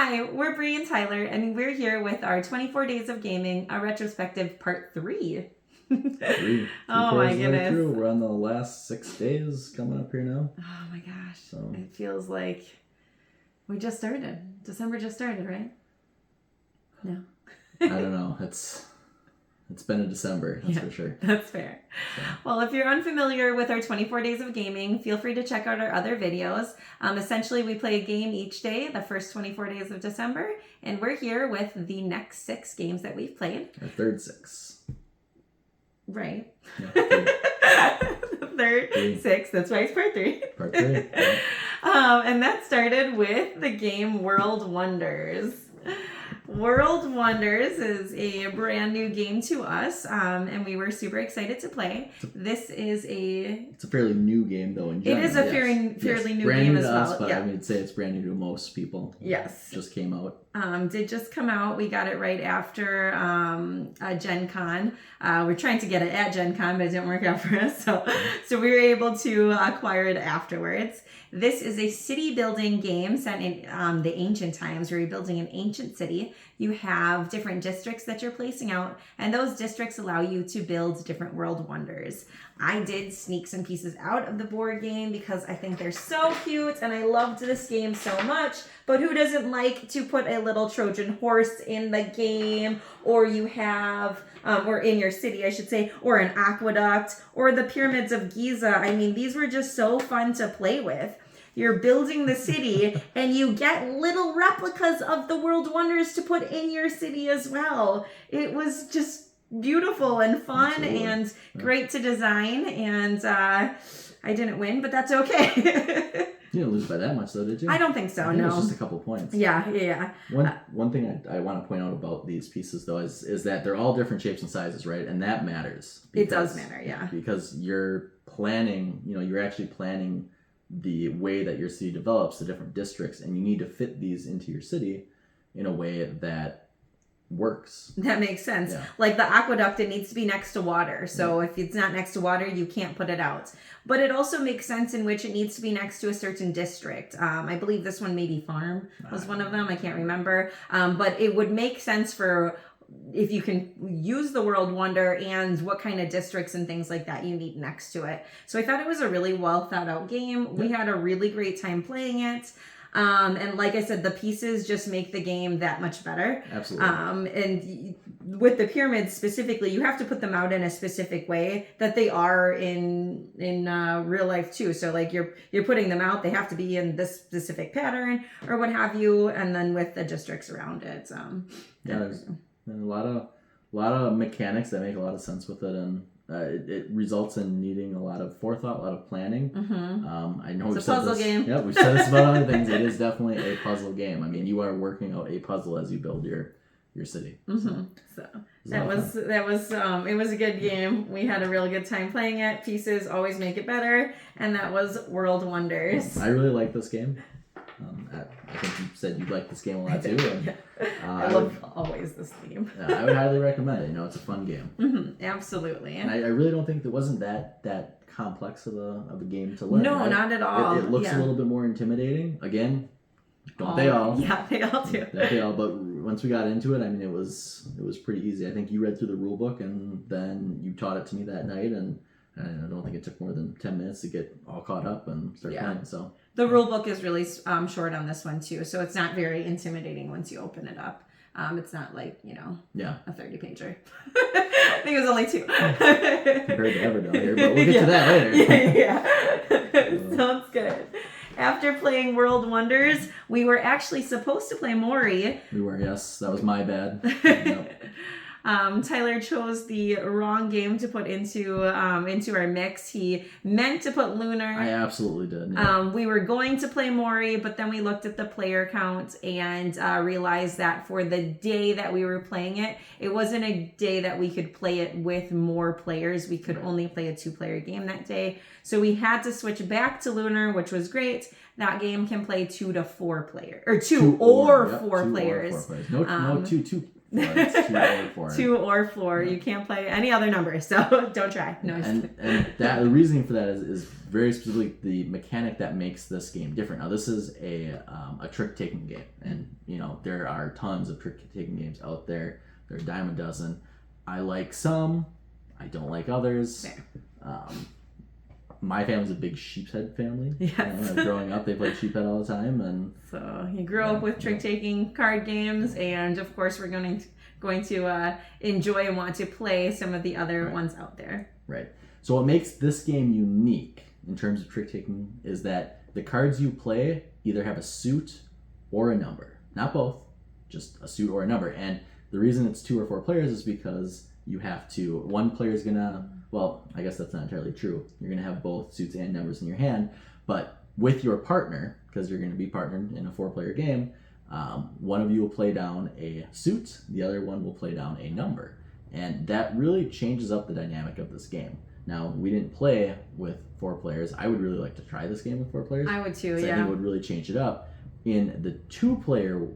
Hi, we're Bree and Tyler, and we're here with our 24 Days of Gaming, a retrospective part 3. Three Oh my goodness. Through. We're on the last 6 days coming up here now. Oh my gosh. So. It feels like we just started. December just started, right? No. I don't know. It's been a December, that's for sure. That's fair. So. Well, if you're unfamiliar with our 24 Days of Gaming, feel free to check out our other videos. Essentially, we play a game each day, the first 24 days of December, and we're here with the next 6 games that we've played. Our third 6. Right. Yeah, third 6. That's why it's part 3. Part 3. Yeah. And that started with the game World Wonders. World Wonders is a brand new game to us, and we were super excited to play. It's a fairly new game, though, in general. It is a fairly new brand game new as to well. Us, but I would say it's brand new to most people. Yes. It just came out. Did just come out. We got it right after Gen Con. We're trying to get it at Gen Con, but it didn't work out for us. So we were able to acquire it afterwards. This is a city building game set in the ancient times where you're building an ancient city. You have different districts that you're placing out, and those districts allow you to build different world wonders. I did sneak some pieces out of the board game because I think they're so cute and I loved this game so much. But who doesn't like to put a little Trojan horse in the game, or you have, or in your city, I should say, or an aqueduct, or the pyramids of Giza. I mean, these were just so fun to play with. You're building the city and you get little replicas of the world wonders to put in your city as well. It was just beautiful and fun. Absolutely. And great to design. And I didn't win, but that's okay. You didn't lose by that much, though, did you? I don't think so, no. It was just a couple points. Yeah. One thing I want to point out about these pieces, though, is that they're all different shapes and sizes, right? And that matters. It does matter, yeah. Because you're planning, you're actually planning the way that your city develops, the different districts, and you need to fit these into your city in a way that works. That makes sense. Yeah. Like the aqueduct, it needs to be next to water. So if it's not next to water, you can't put it out. But it also makes sense in which it needs to be next to a certain district. I believe this one, maybe farm was one of them. I can't remember. But it would make sense for if you can use the world wonder and what kind of districts and things like that you need next to it. So I thought it was a really well thought out game. Yeah. We had a really great time playing it. And like I said, the pieces just make the game that much better. Absolutely. And with the pyramids specifically, you have to put them out in a specific way that they are in real life too. So like you're putting them out, they have to be in this specific pattern or what have you. And then with the districts around it. There's a lot of mechanics that make a lot of sense with it, and it results in needing a lot of forethought, a lot of planning. Mm-hmm. I know it's a puzzle game. Yeah, we've said this about other things. It is definitely a puzzle game. I mean, you are working out a puzzle as you build your city. Mm-hmm. So that was it was a good game. We had a real good time playing it. Pieces always make it better, and that was World Wonders. I really like this game. I think you said you like this game a lot too. And, I love always this theme. I would highly recommend it. It's a fun game. Mm-hmm, absolutely. And I really don't think it wasn't that complex of a game to learn. No, right? not at all. It looks a little bit more intimidating. Again, they all? Yeah, they all do. They all. But once we got into it, I mean, it was pretty easy. I think you read through the rule book and then you taught it to me that night, and I don't think it took more than 10 minutes to get all caught up and start playing. So. The rule book is really short on this one too, so it's not very intimidating once you open it up. It's not like, a 30-pager. I think it was only 2. Compared to Everdell here, but we'll get to that later. Yeah. Sounds good. After playing World Wonders, we were actually supposed to play Mori. We were, yes. That was my bad. Yep. Tyler chose the wrong game to put into our mix. He meant to put Lunar. I absolutely did. Yeah. We were going to play Mori, but then we looked at the player count and realized that for the day that we were playing it, it wasn't a day that we could play it with more players. We could only play a 2-player game that day. So we had to switch back to Lunar, which was great. That game can play 2 to 4 players, or 2 or 4 players. No, 2. It's 2 or 4. 2 or 4. Yeah. You can't play any other number, so don't try. No. And that the reasoning for that is very specifically the mechanic that makes this game different. Now, this is a trick-taking game, and there are tons of trick-taking games out there. There are a dime a dozen. I like some. I don't like others. My family's a big sheephead family. Yes. Growing up, they played sheephead all the time, and so you grew up with trick-taking card games, and of course we're going to enjoy and want to play some of the other ones out there. Right. So what makes this game unique in terms of trick-taking is that the cards you play either have a suit or a number. Not both, just a suit or a number. And the reason it's 2 or 4 players is because you have to, one player is gonna, well, I guess that's not entirely true. You're gonna have both suits and numbers in your hand, but with your partner, because you're gonna be partnered in a 4-player game, one of you will play down a suit, the other one will play down a number. And that really changes up the dynamic of this game. Now, we didn't play with 4 players. I would really like to try this game with 4 players. I would too, I think it would really change it up. In the 2-player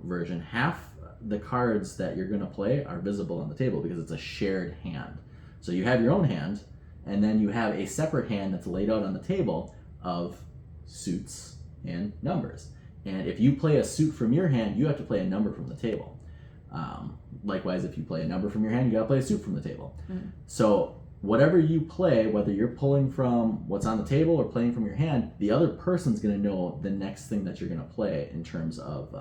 version, half the cards that you're going to play are visible on the table because it's a shared hand. So you have your own hand, and then you have a separate hand that's laid out on the table of suits and numbers. And if you play a suit from your hand, you have to play a number from the table. Likewise, if you play a number from your hand, you got to play a suit from the table. Mm-hmm. So whatever you play, whether you're pulling from what's on the table or playing from your hand, the other person's going to know the next thing that you're going to play in terms of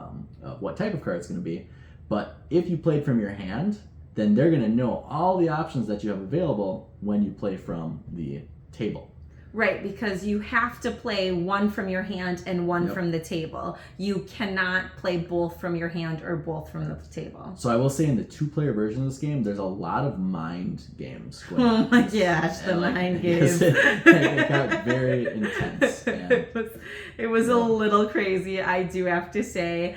what type of card it's going to be. But if you played from your hand, then they're going to know all the options that you have available when you play from the table. Right, because you have to play one from your hand and one from the table. You cannot play both from your hand or both from the table. So I will say in the 2-player version of this game, there's a lot of mind games going on. Oh my gosh, the mind games. It got very intense. And, it was a little crazy, I do have to say.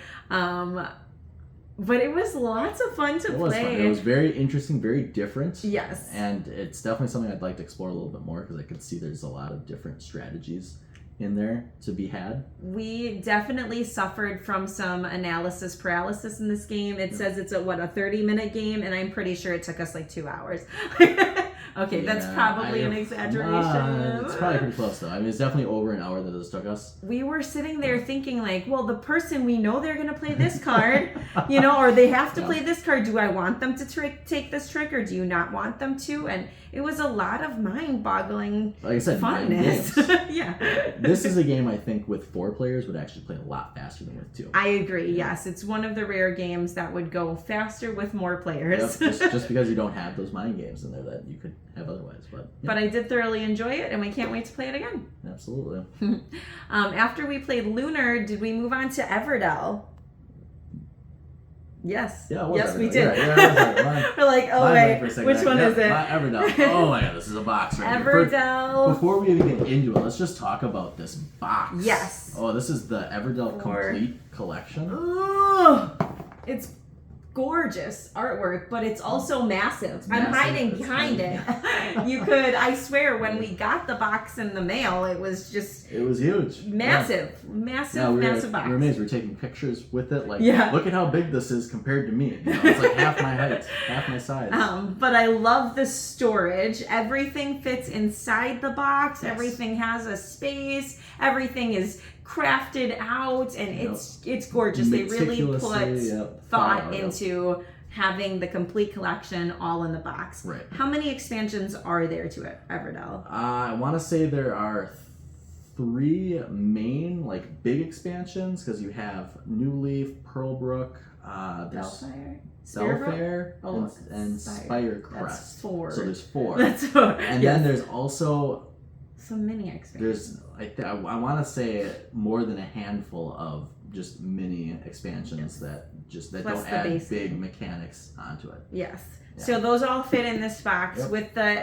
But it was lots of fun to play. It was very interesting, very different. Yes. And it's definitely something I'd like to explore a little bit more because I could see there's a lot of different strategies in there to be had. We definitely suffered from some analysis paralysis in this game. It says it's a 30-minute game, and I'm pretty sure it took us like 2 hours. Okay, that's probably an exaggeration. It's probably pretty close, though. I mean, it's definitely over an hour that this took us. We were sitting there thinking, like, well, the person, we know they're going to play this card, or they have to play this card. Do I want them to take this trick, or do you not want them to? And it was a lot of mind-boggling like I said, funness. Yeah. This is a game I think with 4 players would actually play a lot faster than with 2. I agree, yes. It's one of the rare games that would go faster with more players. Yep, just because you don't have those mind games in there that you could have otherwise. But I did thoroughly enjoy it, and we can't wait to play it again. Absolutely. After we played Lunar, did we move on to Everdell? Yes. Yeah, yes, Everdell. We did. Yeah, we're like, oh wait, which one is it? Everdell. Oh my god, this is a box right Everdell. Before we even get into it, let's just talk about this box. Yes. Oh, this is the Everdell Complete Collection. Oh, it's gorgeous artwork, but it's also massive. I'm hiding behind it. I swear, when we got the box in the mail, it was huge. Massive box. We were amazed. We were taking pictures with it. Look at how big this is compared to me. It's like half my height, half my size. But I love the storage. Everything fits inside the box. Yes. Everything has a space. Everything is crafted out, and it's gorgeous. They really put thought into having the complete collection all in the box. Right. How many expansions are there to it, Everdell? I want to say there are 3 main, big expansions, because you have New Leaf, Pearlbrook, Belfair, and Spirecrest. That's 4. So there's 4. That's 4. And then there's also some mini expansions. I want to say more than a handful of just mini expansions that don't add big mechanics onto it. Yes. Yeah. So those all fit in this box with the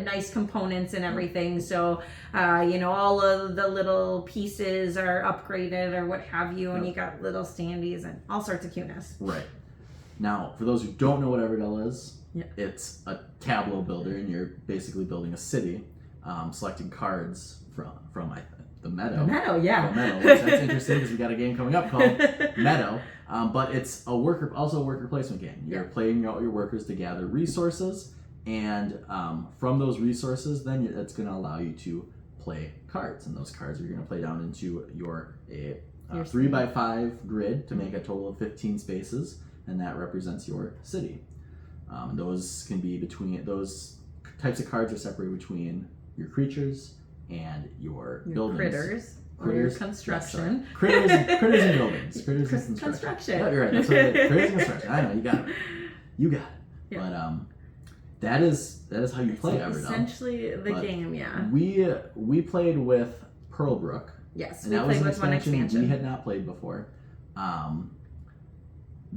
nice components and everything. So all of the little pieces are upgraded or what have you, and you got little standees and all sorts of cuteness. Right. Now, for those who don't know what Everdell is, it's a tableau builder, and you're basically building a city, selecting cards from the Meadow. The Meadow, yeah. The Meadow, which that's interesting because we got a game coming up called Meadow. But it's also a worker placement game. You're playing out your workers to gather resources, and from those resources, then it's going to allow you to play cards, and those cards are going to play down into your 3x5 grid to make a total of 15 spaces, and that represents your city. Those can be those types of cards are separated between your creatures and your buildings. Critters. Or your construction. Yes, critters and buildings. Critters and construction. Yeah, you're right. That's what it is. Critters and construction. I know, you got it. Yeah. But that is how you play Everdell. Essentially the game, yeah. We played with Pearlbrook. Yes, and we that was played an with one expansion we had not played before.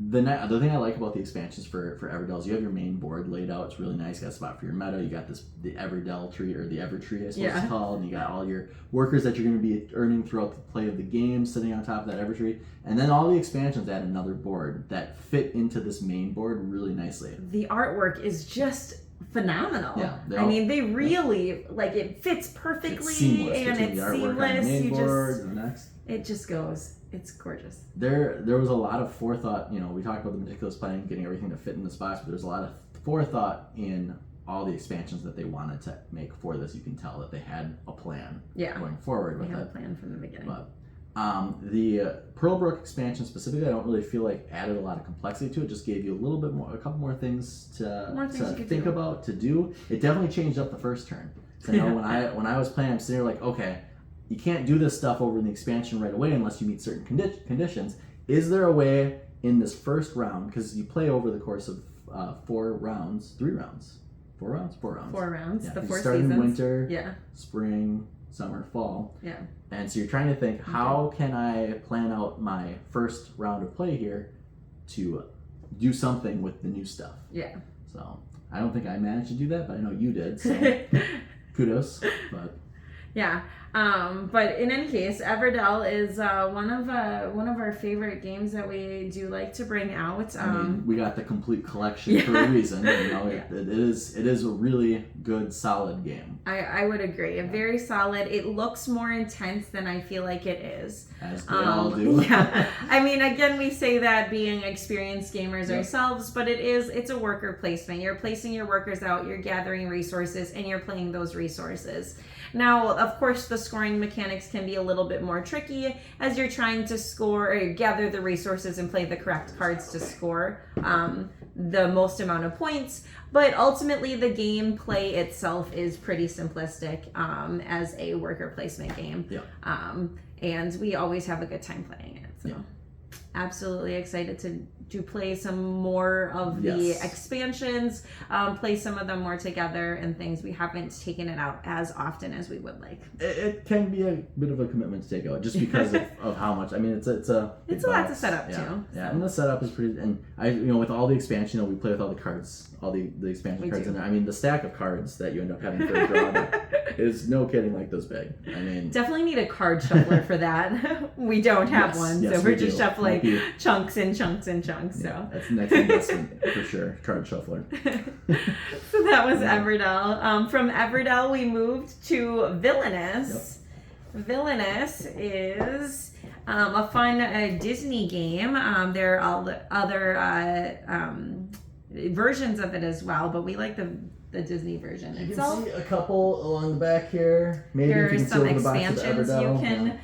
The thing I like about the expansions for Everdell is you have your main board laid out. It's really nice. You got a spot for your Meadow. You got the Everdell tree, or the Ever tree, I suppose it's called. And you got all your workers that you're going to be earning throughout the play of the game sitting on top of that Ever tree. And then all the expansions add another board that fit into this main board really nicely. The artwork is just phenomenal. Yeah, I mean, they really it fits perfectly, it's seamless and it's the seamless. On the main board and the next. It just goes. It's gorgeous. There was a lot of forethought. We talked about the meticulous planning, getting everything to fit in the spots, but there's a lot of forethought in all the expansions that they wanted to make for this. You can tell that they had a plan going forward with it. They had a plan from the beginning. But the Pearlbrook expansion specifically, I don't really feel like added a lot of complexity to it. Just gave you a couple more things to think about, to do. It definitely changed up the first turn. So when I was playing, I'm sitting there like, okay, you can't do this stuff over in the expansion right away unless you meet certain conditions. Is there a way in this first round, because you play over the course of 4 rounds, 3 rounds, 4 rounds? 4 rounds. 4 rounds, yeah, the 4 start seasons. In winter, spring, summer, fall. Yeah. And so you're trying to think, how can I plan out my first round of play here to do something with the new stuff? Yeah. So I don't think I managed to do that, but I know you did, so kudos. But yeah. But in any case, Everdell is one of our favorite games that we do like to bring out. I mean, we got the complete collection for a reason. It is a really good, solid game. I would agree. Very solid. It looks more intense than I feel like it is. As they all do. Yeah. I mean, again, we say that being experienced gamers ourselves, but it's a worker placement. You're placing your workers out, you're gathering resources, and you're playing those resources. Now, of course, the scoring mechanics can be a little bit more tricky as you're trying to score or gather the resources and play the correct cards to score the most amount of points. But ultimately, the gameplay itself is pretty simplistic as a worker placement game. Yeah. And we always have a good time playing it. So absolutely excited to play some more of the expansions, play some of them more together and things. We haven't taken it out as often as we would like. It can be a bit of a commitment to take out just because of how much. I mean, it's a lot to set up too. Yeah, and the setup is pretty. And with all the expansion, we play with all the cards, all the expansion cards in there. I mean, the stack of cards that you end up having for a draw is no kidding like this big. I mean, definitely need a card shuffler for that. We don't have one, so we're just shuffling chunks and chunks and chunks. So that's the next investment for sure. Card shuffler. So that was Everdell. From Everdell, we moved to Villainous. Yep. Villainous is a fun Disney game. There are other versions of it as well, but we like the Disney version itself. You can see a couple along the back here. Maybe there if you are can some see the box of expansions Everdell.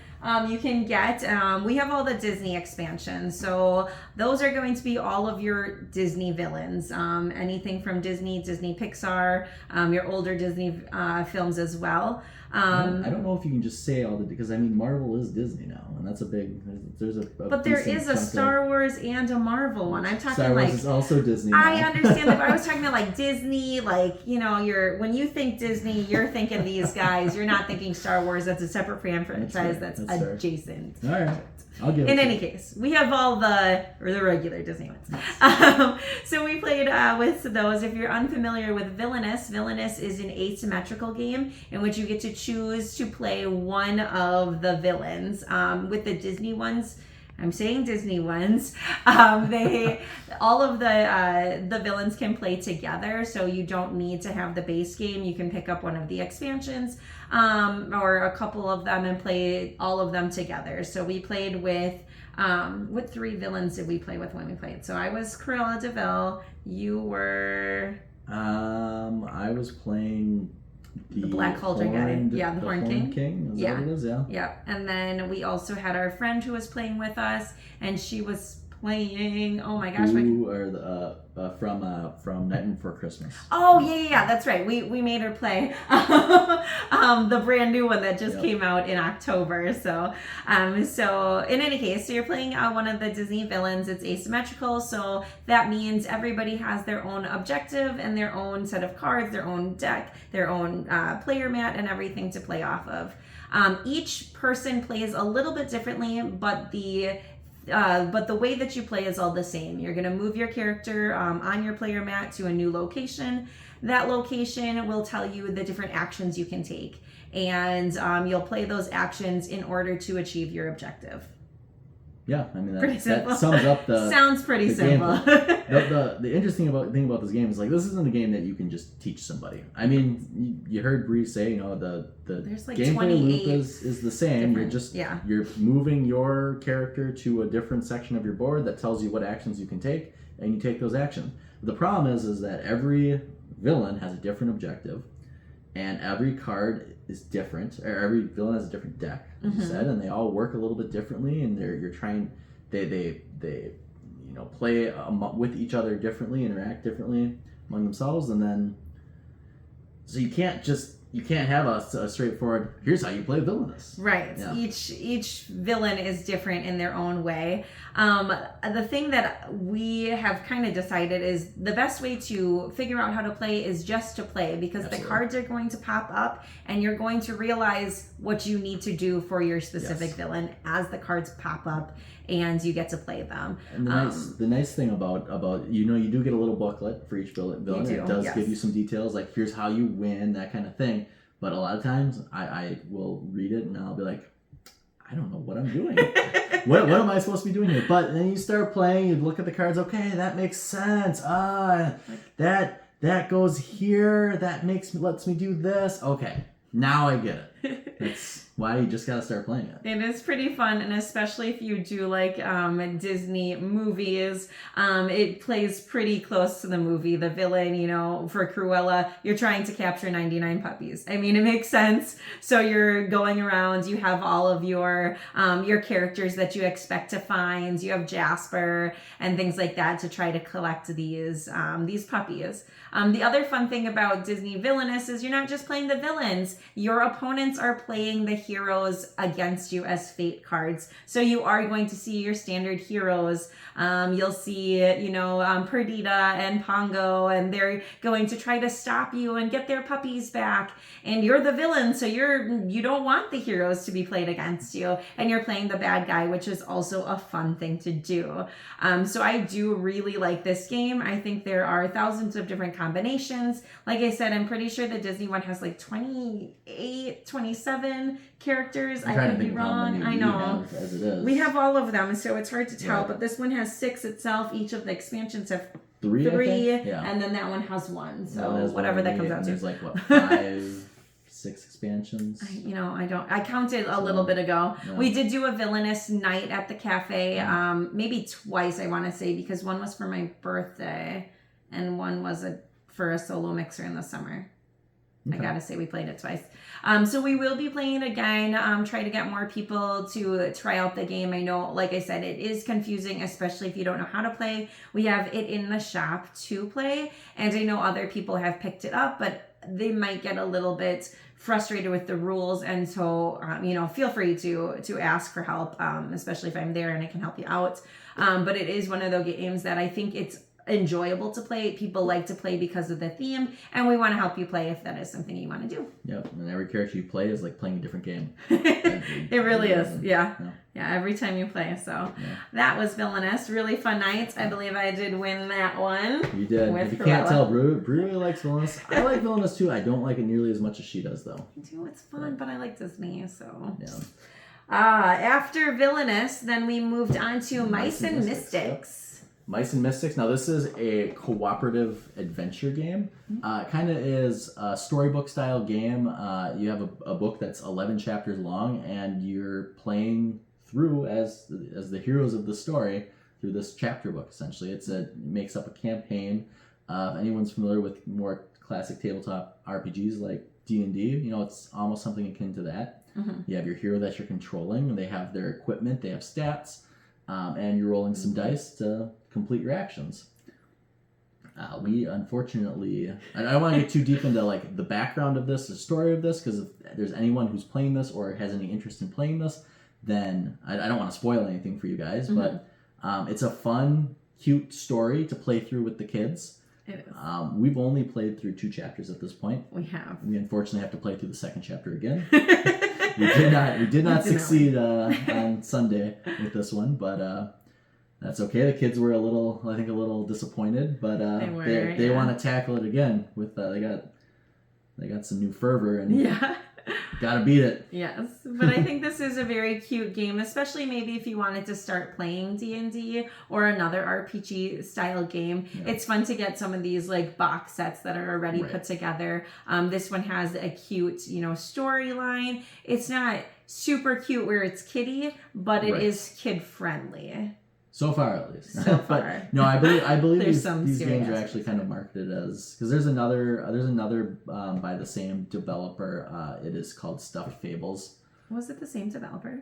you can get. We have all the Disney expansions, so those are going to be all of your Disney villains. Anything from Disney Pixar, your older Disney films as well. I don't know if you can just say all the, because I mean Marvel is Disney now, and that's a big. There's a but there is a Star Wars and a Marvel one. I'm talking Star Wars is also Disney. I understand that, but I was talking about like Disney, when you think Disney, you're thinking these guys. You're not thinking Star Wars. That's a separate franchise that's adjacent. All right. I'll give it in any case, we have all the regular Disney ones. So we played with those. If you're unfamiliar with Villainous is an asymmetrical game in which you get to choose to play one of the villains. With the Disney ones, I'm saying Disney ones. All of the villains can play together, so you don't need to have the base game. You can pick up one of the expansions or a couple of them and play all of them together. So we played with what 3 villains did we play with when we played? So I was Cruella de Vil. You were. I was playing the Black Cauldron guy. Yeah, the Horn King. Is that what it is? Yeah. Yeah. And then we also had our friend who was playing with us, and she was playing. Oh my gosh! Who are the from Nightmare Before Christmas? Oh yeah, that's right. We made her play the brand new one that just came out in October. So in any case, so you're playing one of the Disney villains. It's asymmetrical, so that means everybody has their own objective and their own set of cards, their own deck, their own player mat, and everything to play off of. Each person plays a little bit differently, but the way that you play is all the same. You're going to move your character on your player mat to a new location. That location will tell you the different actions you can take. And you'll play those actions in order to achieve your objective. Yeah, I mean, that sums up the... Sounds pretty simple. The interesting thing about this game is, like, this isn't a game that you can just teach somebody. I mean, you heard Bree say, you know, the like gameplay loop is the same. You're moving your character to a different section of your board that tells you what actions you can take, and you take those actions. The problem is that every villain has a different objective, and every card is different, or every villain has a different deck, as you said, and they all work a little bit differently, and they play with each other differently, interact differently among themselves, and then so you can't have a straightforward, here's how you play Villainous. Right. Yeah. Each villain is different in their own way. The thing that we have kind of decided is the best way to figure out how to play is just to play, because the cards are going to pop up and you're going to realize what you need to do for your specific villain as the cards pop up and you get to play them. And the nice thing about you do get a little booklet for each villain. It does give you some details, like here's how you win, that kind of thing. But a lot of times I will read it and I'll be like, I don't know what I'm doing. what am I supposed to be doing here? But then you start playing, you look at the cards, okay, that makes sense. That goes here, lets me do this. Okay, now I get it. That's why you just gotta start playing it. It is pretty fun, and especially if you do like Disney movies, it plays pretty close to the movie. The villain, for Cruella, you're trying to capture 99 puppies. I mean, it makes sense. So you're going around, you have all of your characters that you expect to find. You have Jasper and things like that to try to collect these puppies. The other fun thing about Disney Villainous is you're not just playing the villains. Your opponents are playing the heroes against you as fate cards. So you are going to see your standard heroes. You'll see, Perdita and Pongo, and they're going to try to stop you and get their puppies back. And you're the villain, so you don't want the heroes to be played against you. And you're playing the bad guy, which is also a fun thing to do. So I do really like this game. I think there are thousands of different combinations. Like I said, I'm pretty sure the Disney one has like 28, 27 characters. I could be wrong. I know. As it is. We have all of them, so it's hard to tell. But this one has 6 itself. Each of the expansions have 3, and then that one has 1. So whatever that comes out to. There's like what, 5, 6 expansions. I counted a little bit ago. Yeah. We did do a Villainous night at the cafe, maybe twice, I want to say, because one was for my birthday and one was for a solo mixer in the summer. Okay. I gotta say, we played it twice. So we will be playing it again, try to get more people to try out the game. I know, like I said, it is confusing, especially if you don't know how to play. We have it in the shop to play, and I know other people have picked it up, but they might get a little bit frustrated with the rules, and so feel free to ask for help, especially if I'm there and I can help you out. But it is one of those games that I think it's enjoyable to play. People like to play because of the theme, and we want to help you play if that is something you want to do. Yep, and every character you play is like playing a different game. It really is. Yeah, every time you play. So that was Villainous. Really fun night. I believe I did win that one. You did. If you can't tell, Brew really likes Villainous. I like Villainous too. I don't like it nearly as much as she does, though. I do. It's fun, but I like Disney, so. Yeah. After Villainous, then we moved on to Mice and Mystics. Mice and Mystics. Now, this is a cooperative adventure game. Kind of is a storybook style game. You have a book that's 11 chapters long, and you're playing through as the heroes of the story through this chapter book. Essentially, it makes up a campaign. If anyone's familiar with more classic tabletop RPGs like D&D. You know, it's almost something akin to that. You have your hero that you're controlling, and they have their equipment, they have stats, and you're rolling some dice to complete your actions. We unfortunately, I don't want to get too deep into like the background of this, the story of this, because if there's anyone who's playing this or has any interest in playing this, then I don't want to spoil anything for you guys, but it's a fun, cute story to play through with the kids. It is. We've only played through 2 chapters at this point. We have. We unfortunately have to play through the 2nd chapter again. We did not succeed on Sunday with this one, but that's okay. The kids were a little disappointed, but they want to tackle it again with they got some new fervor and gotta beat it. Yes, but I think this is a very cute game, especially maybe if you wanted to start playing D&D or another RPG style game. Yeah. It's fun to get some of these like box sets that are already put together. This one has a cute, storyline. It's not super cute where it's kiddie, but it is kid friendly. So far, at least. So far. But no, I believe these games are actually kind of marketed as, because there's another by the same developer. It is called Stuffed Fables. Was it the same developer?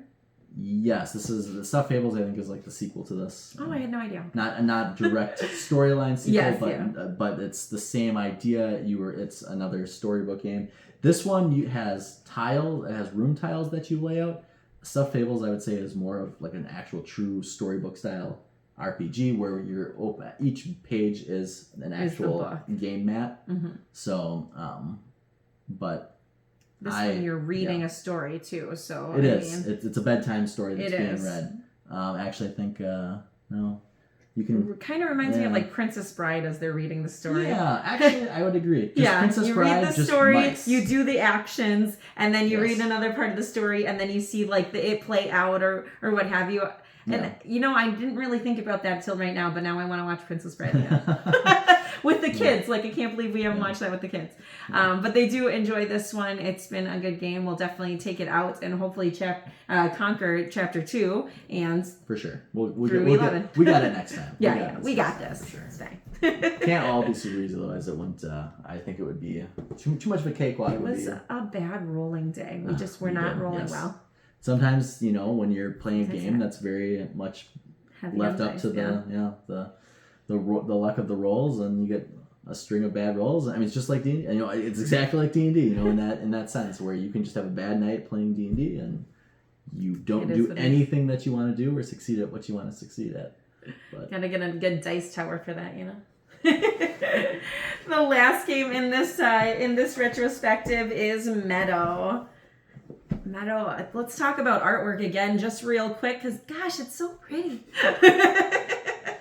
Yes, this is the Stuffed Fables. I think is like the sequel to this. Oh, I had no idea. Not direct storyline sequel, yes, but it's the same idea. It's another storybook game. This one has tiles. It has room tiles that you lay out. Stuffed Fables, I would say, is more of like an actual true storybook style RPG where you're open. Each page is an actual game map. So, but this one you're reading a story too. So it is. It's a bedtime story that's being read. Actually, I think you can. It kind of reminds me of like Princess Bride as they're reading the story. Yeah, actually, I would agree. Princess you Bride, read the story, you do the actions, and then you read another part of the story, and then you see like it play out or what have you. And I didn't really think about that till right now, but now I want to watch Princess Bride again. With the kids. Like, I can't believe we haven't watched that with the kids. But they do enjoy this one. It's been a good game. We'll definitely take it out and hopefully conquer chapter 2 and for sure. We got it next time. We got this. For sure. It's fine. Can't all be super easy, otherwise it wouldn't. I think it would be too much of a cakewalk. It was a bad rolling day. We just were not rolling well. Sometimes, when you're playing a game that's very much left up to the luck of the rolls, and you get a string of bad rolls. I mean, it's just like D&D. It's exactly like D&D. In that sense, where you can just have a bad night playing D&D, and you don't do anything that you want to do or succeed at what you want to succeed at. But gotta get a good dice tower for that, The last game in this retrospective is Meadow. Meadow, let's talk about artwork again, just real quick, because gosh, it's so pretty.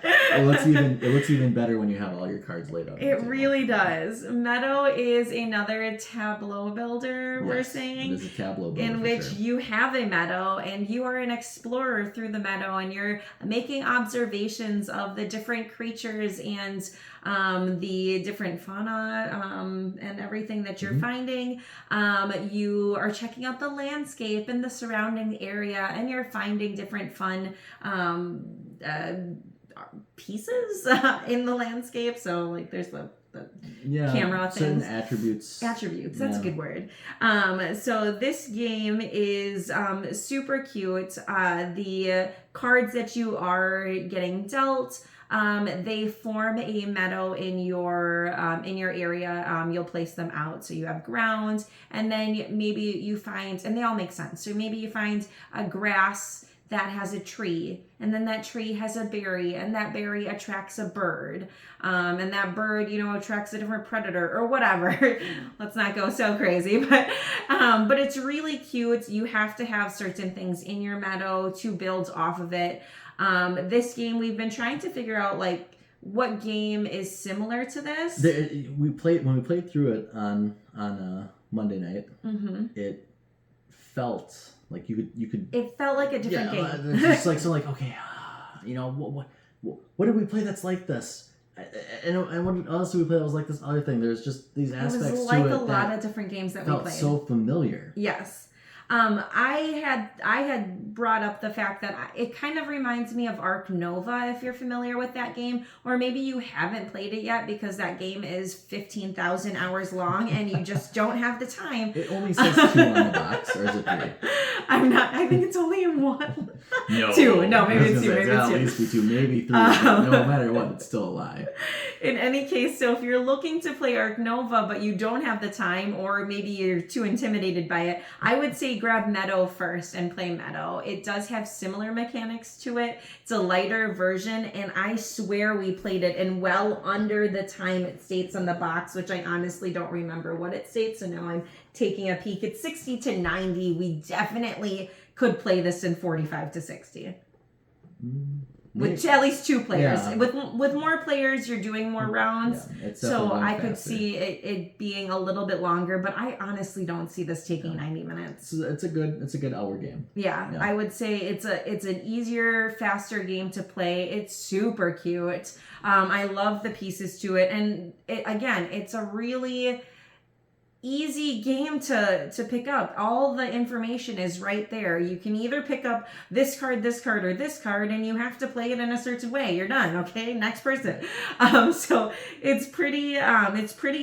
It looks even better when you have all your cards laid out. It really does. Meadow is another tableau builder, we're saying. It is a tableau builder. In which you have a meadow and you are an explorer through the meadow and you're making observations of the different creatures and the different fauna and everything that you're finding. You are checking out the landscape and the surrounding area, and you're finding different fun pieces in the landscape. So like there's the camera things. Attributes, that's a good word. So this game is super cute. The cards that you are getting dealt, they form a meadow in your area. You'll place them out. So you have ground, and then maybe you find, and they all make sense. So maybe you find a grass that has a tree, and then that tree has a berry, and that berry attracts a bird, and that bird, attracts a different predator or whatever. Let's not go so crazy, but it's really cute. You have to have certain things in your meadow to build off of it. This game, we've been trying to figure out like what game is similar to this. When we played through it on Monday night. It felt like you could. It felt like a different game. It's just like okay, what did we play that's like this? And what else did we play that was like this other thing? There's just these aspects to it. It was like a lot of different games that we played. Felt so familiar. Yes. I had brought up the fact that it kind of reminds me of Arc Nova, if you're familiar with that game, or maybe you haven't played it yet because that game is 15,000 hours long and you just don't have the time. It only says 2 on the box, or is it 3? I think it's only in 1. No. 2. No, maybe it's 2. Maybe it's 2. At least be 2, maybe 3. No matter what, it's still a lie. In any case, so if you're looking to play Arc Nova, but you don't have the time, or maybe you're too intimidated by it, I would say grab Meadow first and play Meadow. It does have similar mechanics to it. It's a lighter version, and I swear we played it in well under the time it states on the box, which I honestly don't remember what it states, so now I'm taking a peek. It's 60 to 90. We definitely could play this in 45 to 60. With at least 2 players. Yeah. With more players, you're doing more rounds. Yeah, so I could see it being a little bit longer, but I honestly don't see this taking 90 minutes. It's a good hour game. Yeah, I would say it's an easier, faster game to play. It's super cute. I love the pieces to it, and it's a really easy game to pick up. All the information is right there. You can either pick up this card, or this card, and you have to play it in a certain way. You're done. Okay, next person. So it's pretty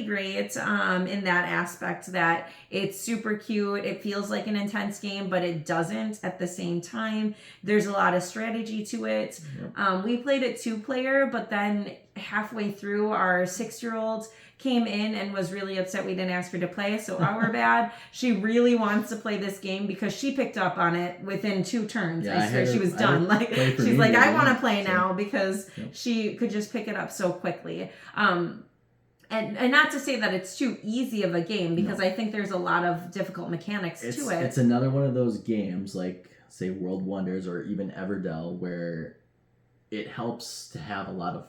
great in that aspect, that it's super cute. It feels like an intense game, but it doesn't at the same time. There's a lot of strategy to it. Yep. We played it 2-player, but then halfway through, our 6-year-old came in and was really upset we didn't ask her to play, so our bad. She really wants to play this game because she picked up on it within 2 turns. Yeah, I swear she was done. Like, she's like, I want to play now, because she could just pick it up so quickly. And not to say that it's too easy of a game, because I think there's a lot of difficult mechanics to it. It's another one of those games, like, say, World Wonders or even Everdell, where it helps to have a lot of,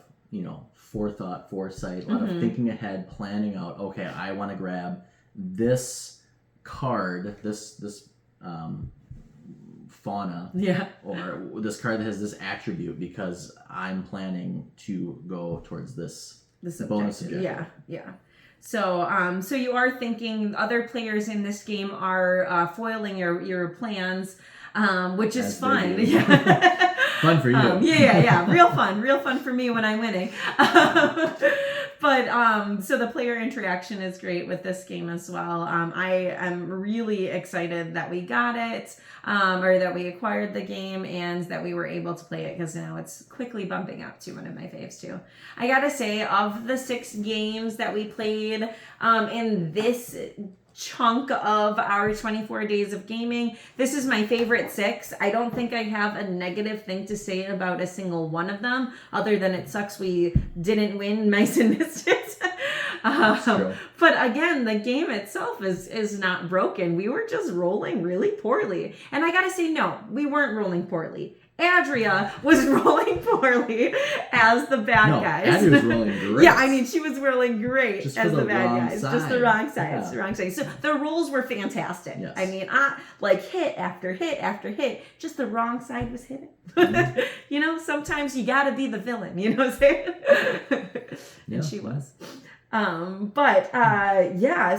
forethought, foresight, a lot of thinking ahead, planning out, okay, I want to grab this card, this fauna, or this card that has this attribute, because I'm planning to go towards this bonus objective. Yeah. So you are thinking other players in this game are foiling your plans, which is fun. Fun for you. Real fun for me when I'm winning. But so the player interaction is great with this game as well. I am really excited that we got it, or that we acquired the game, and that we were able to play it, because now it's quickly bumping up to one of my faves too. I gotta say, of the 6 games that we played in this chunk of our 24 days of gaming, this is my favorite 6. I don't think I have a negative thing to say about a single one of them, other than it sucks we didn't win Mice and Misfits. But again, the game itself is not broken. We were just rolling really poorly. And I gotta say, no, we weren't rolling poorly. Adria was rolling poorly as the bad guys. Adria was rolling great. Yeah, I mean, she was rolling great as the bad guys. Side. Just the wrong side. The wrong side. So the rolls were fantastic. Yes. I mean, like hit after hit after hit. Just the wrong side was hitting. Mm-hmm. Sometimes you gotta be the villain. You know what I'm saying? And she was.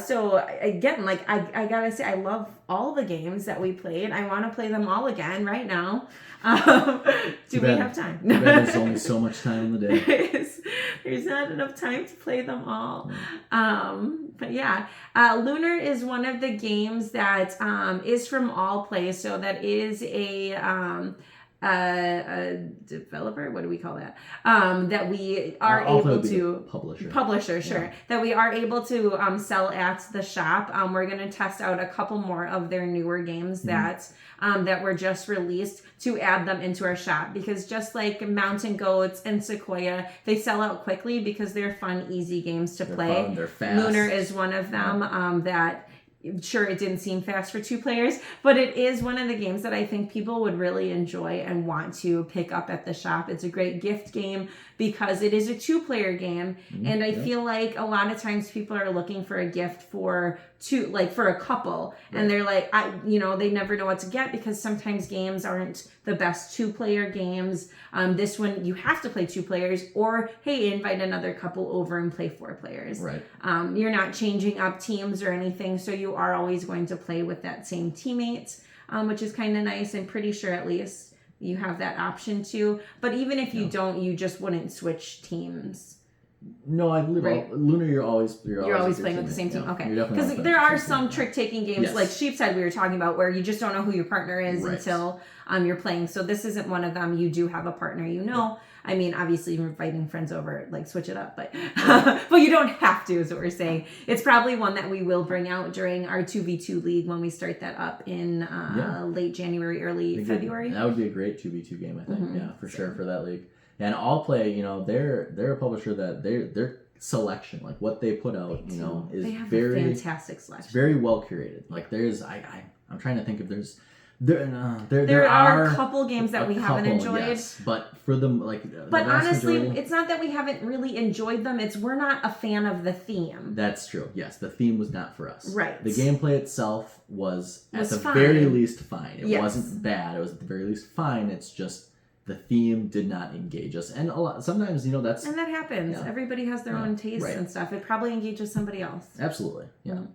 So again, like I gotta say, I love all the games that we played. I want to play them all again right now. Do we have time? There's only so much time in the day. There's not enough time to play them all. Lunar is one of the games that is from All Play, so that is a developer, what do we call that? That we are able to publisher, sure. Yeah. That we are able to sell at the shop. We're going to test out a couple more of their newer games that were just released, to add them into our shop, because just like Mountain Goats and Sequoia, they sell out quickly because they're fun, easy games to play. Fun, they're fast. Lunar is one of them that. Sure, it didn't seem fast for 2 players, but it is one of the games that I think people would really enjoy and want to pick up at the shop. It's a great gift game because it is a 2-player game, and I feel like a lot of times people are looking for a gift for two, like for a couple, and they're like, they never know what to get because sometimes games aren't the best 2-player games. This one you have to play 2 players, or hey, invite another couple over and play 4 players. Right. You're not changing up teams or anything, so you are always going to play with that same teammate, which is kind of nice, and pretty sure at least you have that option too. But even if you don't, you just wouldn't switch teams. No, I believe Lunar. You're always playing with the same team. Okay, because there are some trick-taking games, yes. like Sheepside we were talking about, where you just don't know who your partner is until you're playing. So this isn't one of them. You do have a partner, I mean, obviously you're inviting friends over, like switch it up, but but you don't have to, is what we're saying. It's probably one that we will bring out during our 2v2 league when we start that up in late January, early February. That would be a great 2v2 game, I think. Yeah, for sure, for that league. And All Play, they're a publisher that their selection, like what they put out, is they have very a fantastic selection. It's very well curated. Like there's, I'm trying to think if there are a couple games that we haven't enjoyed. Yes, but for them, but honestly, it's not that we haven't really enjoyed them. It's we're not a fan of the theme. That's true. Yes, the theme was not for us. Right. The gameplay itself was at the fine. very least fine. It wasn't bad. It was at the very least fine. It's just the theme did not engage us, and sometimes that's and that happens. Yeah. Everybody has their own tastes and stuff. It probably engages somebody else. Absolutely. Yeah. Mm-hmm.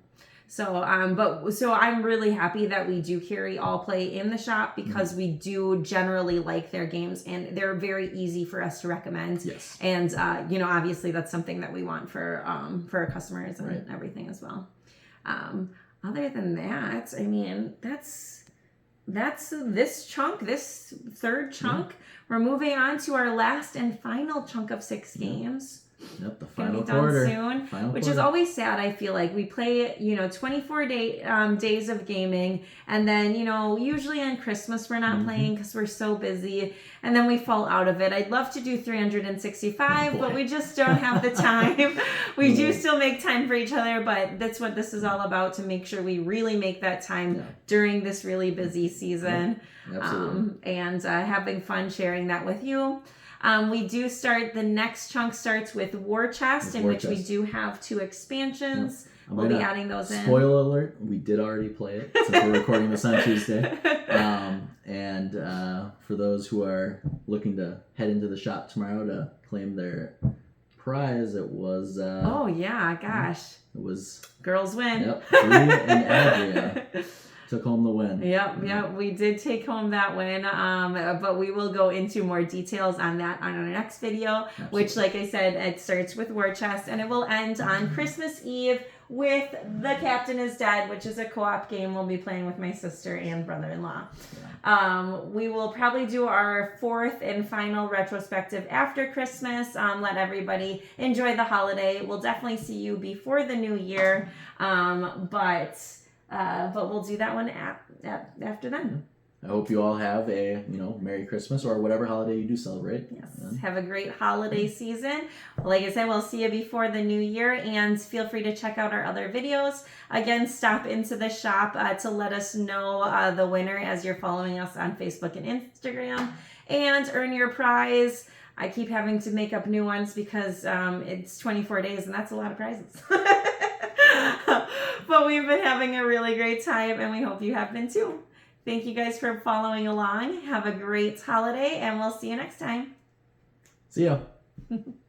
So, so I'm really happy that we do carry All Play in the shop because we do generally like their games and they're very easy for us to recommend. Yes. And, obviously that's something that we want for our customers and everything as well. Other than that, I mean, that's this chunk, this third chunk. We're moving on to our last and final chunk of 6 games. Yep, the final quarter. Soon, which is always sad. I feel like we play, 24 days of gaming, and then usually on Christmas we're not playing because we're so busy, and then we fall out of it. I'd love to do 365, but we just don't have the time. We do still make time for each other, but that's what this is all about, to make sure we really make that time during this really busy season. Absolutely. And having fun sharing that with you. We do start, the next chunk starts with War Chest, in which we do have 2 expansions. We'll be adding those in. Spoiler alert, we did already play it since we're recording this on Tuesday. And for those who are looking to head into the shop tomorrow to claim their prize, it was... oh yeah, gosh. It was... Girls win. Yep, Bree and Adria took home the win. Yep, we did take home that win. But we will go into more details on that on our next video, which, like I said, it starts with War Chest and it will end on Christmas Eve with The Captain is Dead, which is a co-op game we'll be playing with my sister and brother-in-law. We will probably do our 4th and final retrospective after Christmas. Let everybody enjoy the holiday. We'll definitely see you before the new year. But we'll do that one after then. I hope you all have a, Merry Christmas or whatever holiday you do celebrate. Yes. Have a great holiday season. Like I said, we'll see you before the new year, and feel free to check out our other videos. Again, stop into the shop to let us know the winner as you're following us on Facebook and Instagram, and earn your prize. I keep having to make up new ones because it's 24 days and that's a lot of prizes. But we've been having a really great time, and we hope you have been too. Thank you guys for following along. Have a great holiday, and we'll see you next time. See ya.